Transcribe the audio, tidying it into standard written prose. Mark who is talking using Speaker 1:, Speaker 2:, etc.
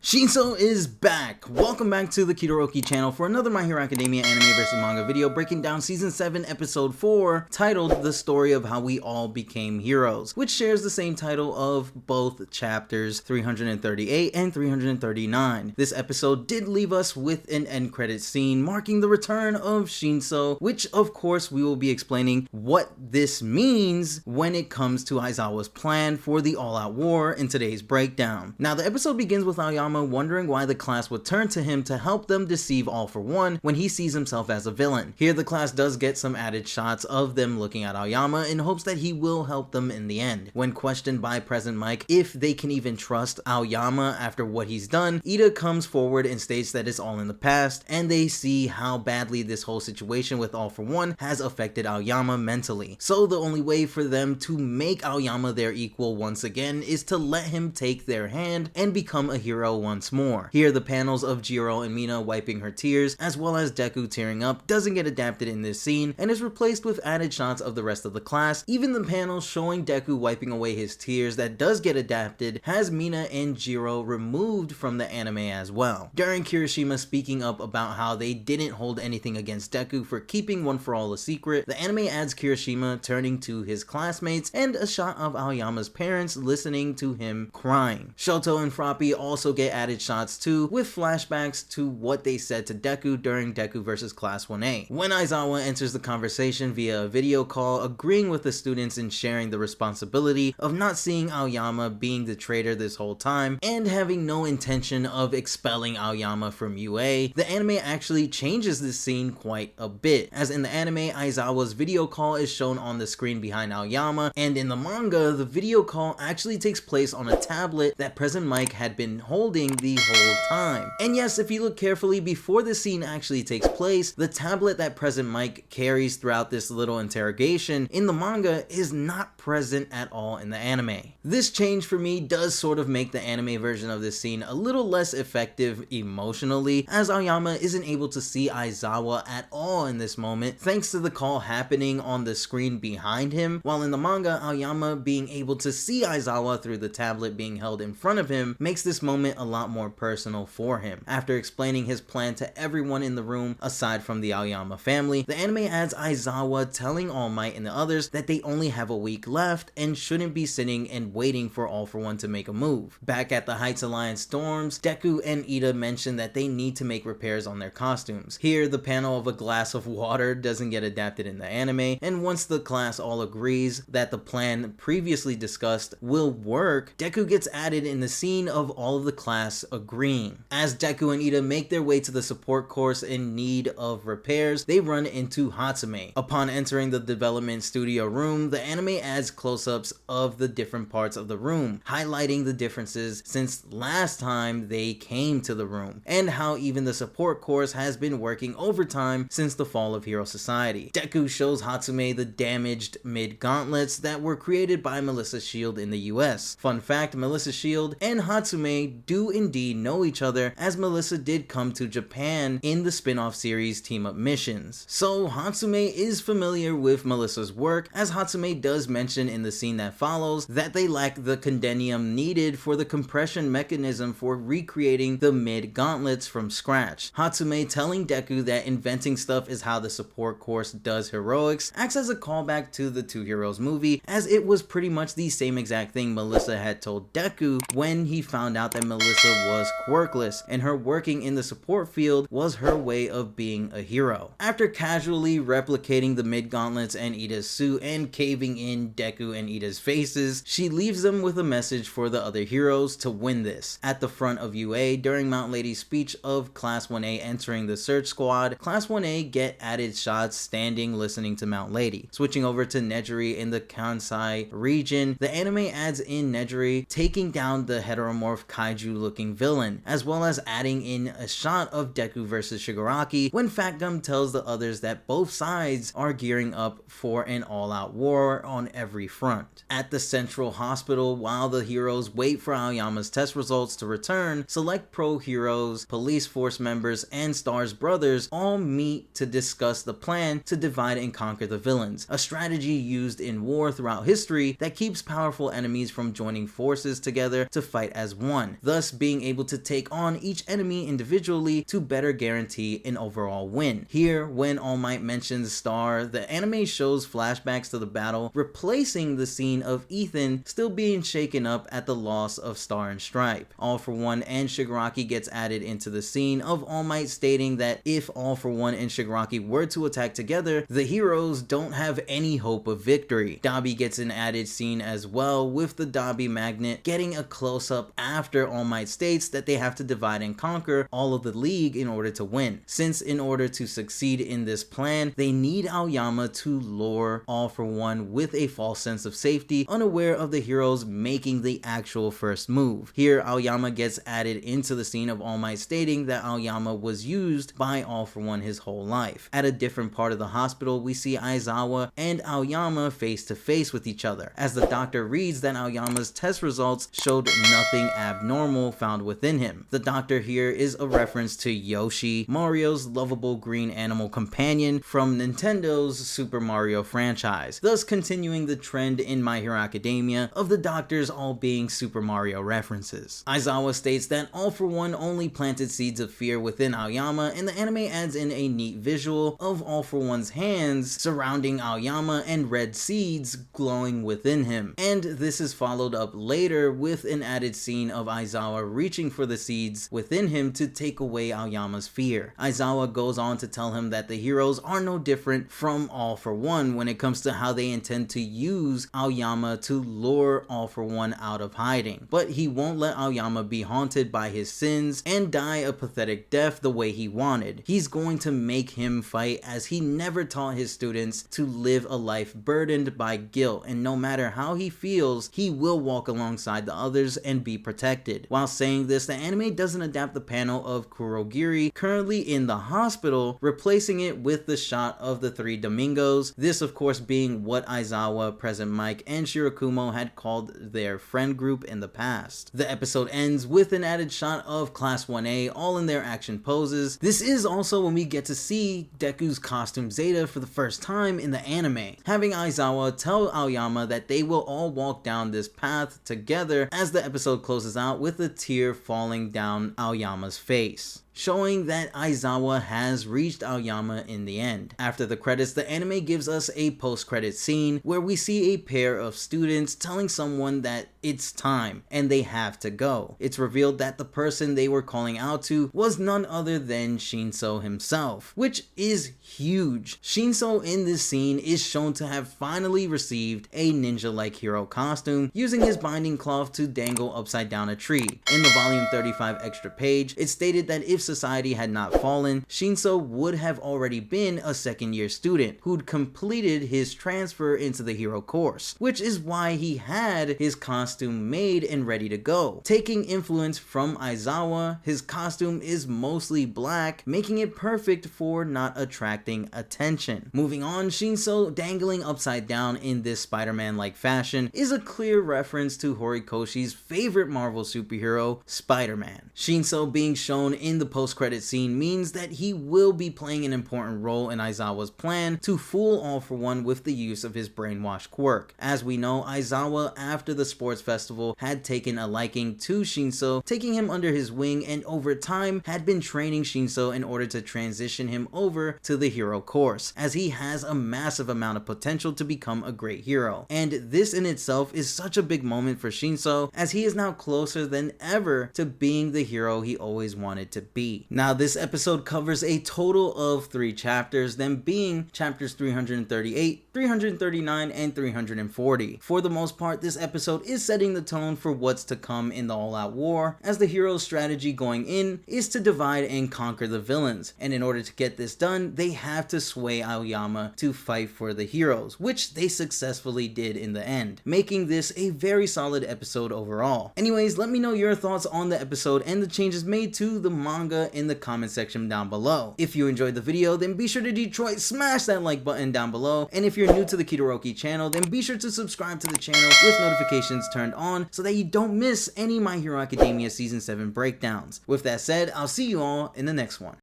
Speaker 1: Shinso is back! Welcome back to the Kitoroki channel for another My Hero Academia anime vs manga video breaking down season 7 episode 4 titled The Story of How We All Became Heroes, which shares the same title of both chapters 338 and 339. This episode did leave us with an end credit scene marking the return of Shinso, which of course we will be explaining what this means when it comes to Aizawa's plan for the all-out war in today's breakdown. Now the episode begins with Aoyama wondering why the class would turn to him to help them deceive All for One when he sees himself as a villain. Here the class does get some added shots of them looking at Aoyama in hopes that he will help them in the end. When questioned by President Mike if they can even trust Aoyama after what he's done, Ida comes forward and states that it's all in the past, and they see how badly this whole situation with All for One has affected Aoyama mentally. So the only way for them to make Aoyama their equal once again is to let him take their hand and become a hero once more. Here the panels of Jiro and Mina wiping her tears as well as Deku tearing up doesn't get adapted in this scene and is replaced with added shots of the rest of the class. Even the panel showing Deku wiping away his tears that does get adapted has Mina and Jiro removed from the anime as well. During Kirishima speaking up about how they didn't hold anything against Deku for keeping One for All a secret, the anime adds Kirishima turning to his classmates and a shot of Aoyama's parents listening to him crying. Shoto and Froppy also get added shots too, with flashbacks to what they said to Deku during Deku vs Class 1A. When Aizawa enters the conversation via a video call, agreeing with the students and sharing the responsibility of not seeing Aoyama being the traitor this whole time and having no intention of expelling Aoyama from UA, the anime actually changes this scene quite a bit, as in the anime Aizawa's video call is shown on the screen behind Aoyama, and in the manga the video call actually takes place on a tablet that President Mike had been holding the whole time. And yes, if you look carefully before the scene actually takes place, the tablet that President Mike carries throughout this little interrogation in the manga is not present at all in the anime. This change for me does sort of make the anime version of this scene a little less effective emotionally, as Aoyama isn't able to see Aizawa at all in this moment thanks to the call happening on the screen behind him, while in the manga Aoyama being able to see Aizawa through the tablet being held in front of him makes this moment a lot more personal for him. After explaining his plan to everyone in the room aside from the Aoyama family, the anime adds Aizawa telling All Might and the others that they only have a week left and shouldn't be sitting and waiting for All for One to make a move. Back at the Heights Alliance dorms, Deku and Ida mention that they need to make repairs on their costumes. Here the panel of a glass of water doesn't get adapted in the anime, and once the class all agrees that the plan previously discussed will work, Deku gets added in the scene of all of the class agreeing. As Deku and Ida make their way to the support course in need of repairs, they run into Hatsume. Upon entering the development studio room, the anime adds close-ups of the different parts of the room, highlighting the differences since last time they came to the room, and how even the support course has been working overtime since the fall of Hero Society. Deku shows Hatsume the damaged mid-gauntlets that were created by Melissa Shield in the US. Fun fact, Melissa Shield and Hatsume do indeed know each other, as Melissa did come to Japan in the spin-off series Team Up Missions. So Hatsume is familiar with Melissa's work, as Hatsume does mention in the scene that follows that they lack the condenium needed for the compression mechanism for recreating the mid-gauntlets from scratch. Hatsume telling Deku that inventing stuff is how the support course does heroics acts as a callback to the Two Heroes movie, as it was pretty much the same exact thing Melissa had told Deku when he found out that Melissa was quirkless, and her working in the support field was her way of being a hero. After casually replicating the mid-gauntlets and Ida's suit and caving in Deku and Ida's faces, she leaves them with a message for the other heroes to win this. At the front of UA, during Mount Lady's speech of Class 1A entering the search squad, Class 1A get added shots standing listening to Mount Lady. Switching over to Nejiri in the Kansai region, the anime adds in Nejiri taking down the heteromorph kaiju looking villain, as well as adding in a shot of Deku versus Shigaraki when Fat Gum tells the others that both sides are gearing up for an all-out war on every front. At the central hospital, while the heroes wait for Aoyama's test results to return, select pro heroes, police force members, and Star's brothers all meet to discuss the plan to divide and conquer the villains, a strategy used in war throughout history that keeps powerful enemies from joining forces together to fight as one, thus being able to take on each enemy individually to better guarantee an overall win. Here, when All Might mentions Star, the anime shows flashbacks to the battle, replacing the scene of Ethan still being shaken up at the loss of Star and Stripe. All for One and Shigaraki gets added into the scene of All Might stating that if All for One and Shigaraki were to attack together, the heroes don't have any hope of victory. Dabi gets an added scene as well, with the Dabi magnet getting a close-up after All Might states that they have to divide and conquer all of the league in order to win, since in order to succeed in this plan, they need Aoyama to lure All for One with a false sense of safety, unaware of the heroes making the actual first move. Here, Aoyama gets added into the scene of All Might stating that Aoyama was used by All for One his whole life. At a different part of the hospital, we see Aizawa and Aoyama face to face with each other, as the doctor reads that Aoyama's test results showed nothing abnormal found within him. The doctor here is a reference to Yoshi, Mario's lovable green animal companion from Nintendo's Super Mario franchise, thus continuing the trend in My Hero Academia of the doctors all being Super Mario references. Aizawa states that All for One only planted seeds of fear within Aoyama, and the anime adds in a neat visual of All for One's hands surrounding Aoyama and red seeds glowing within him. And this is followed up later with an added scene of Aizawa reaching for the seeds within him to take away Aoyama's fear. Aizawa goes on to tell him that the heroes are no different from All for One when it comes to how they intend to use Aoyama to lure All for One out of hiding, but he won't let Aoyama be haunted by his sins and die a pathetic death the way he wanted. He's going to make him fight, as he never taught his students to live a life burdened by guilt, and no matter how he feels, he will walk alongside the others and be protected. While saying this, the anime doesn't adapt the panel of Kurogiri currently in the hospital, replacing it with the shot of the three Domingos, this of course being what Aizawa, Present Mike, and Shirakumo had called their friend group in the past. The episode ends with an added shot of Class 1A all in their action poses. This is also when we get to see Deku's costume Zeta for the first time in the anime, having Aizawa tell Aoyama that they will all walk down this path together, as the episode closes out with a tear falling down Aoyama's face, showing that Aizawa has reached Aoyama in the end. After the credits, the anime gives us a post-credit scene where we see a pair of students telling someone that it's time and they have to go. It's revealed that the person they were calling out to was none other than Shinso himself, which is huge. Shinso in this scene is shown to have finally received a ninja-like hero costume, using his binding cloth to dangle upside down a tree. In the volume 35 extra page, it stated that if society had not fallen, Shinso would have already been a second-year student who'd completed his transfer into the hero course, which is why he had his costume made and ready to go. Taking influence from Aizawa, his costume is mostly black, making it perfect for not attracting attention. Moving on, Shinso dangling upside down in this Spider-Man-like fashion is a clear reference to Horikoshi's favorite Marvel superhero, Spider-Man. Shinso being shown in the post-credit scene means that he will be playing an important role in Aizawa's plan to fool All for One with the use of his brainwash quirk. As we know, Aizawa, after the sports festival, had taken a liking to Shinso, taking him under his wing, and over time had been training Shinso in order to transition him over to the hero course, as he has a massive amount of potential to become a great hero. And this in itself is such a big moment for Shinso, as he is now closer than ever to being the hero he always wanted to be. Now, this episode covers a total of 3 chapters, them being chapters 338 339, and 340. For the most part, this episode is setting the tone for what's to come in the all-out war, as the hero's strategy going in is to divide and conquer the villains, and in order to get this done, they have to sway Aoyama to fight for the heroes, which they successfully did in the end, making this a very solid episode overall. Anyways, let me know your thoughts on the episode and the changes made to the manga in the comment section down below. If you enjoyed the video, then be sure to Detroit smash that like button down below, and if you're new to the Kitoroki channel, then be sure to subscribe to the channel with notifications turned on so that you don't miss any My Hero Academia Season 7 breakdowns. With that said, I'll see you all in the next one.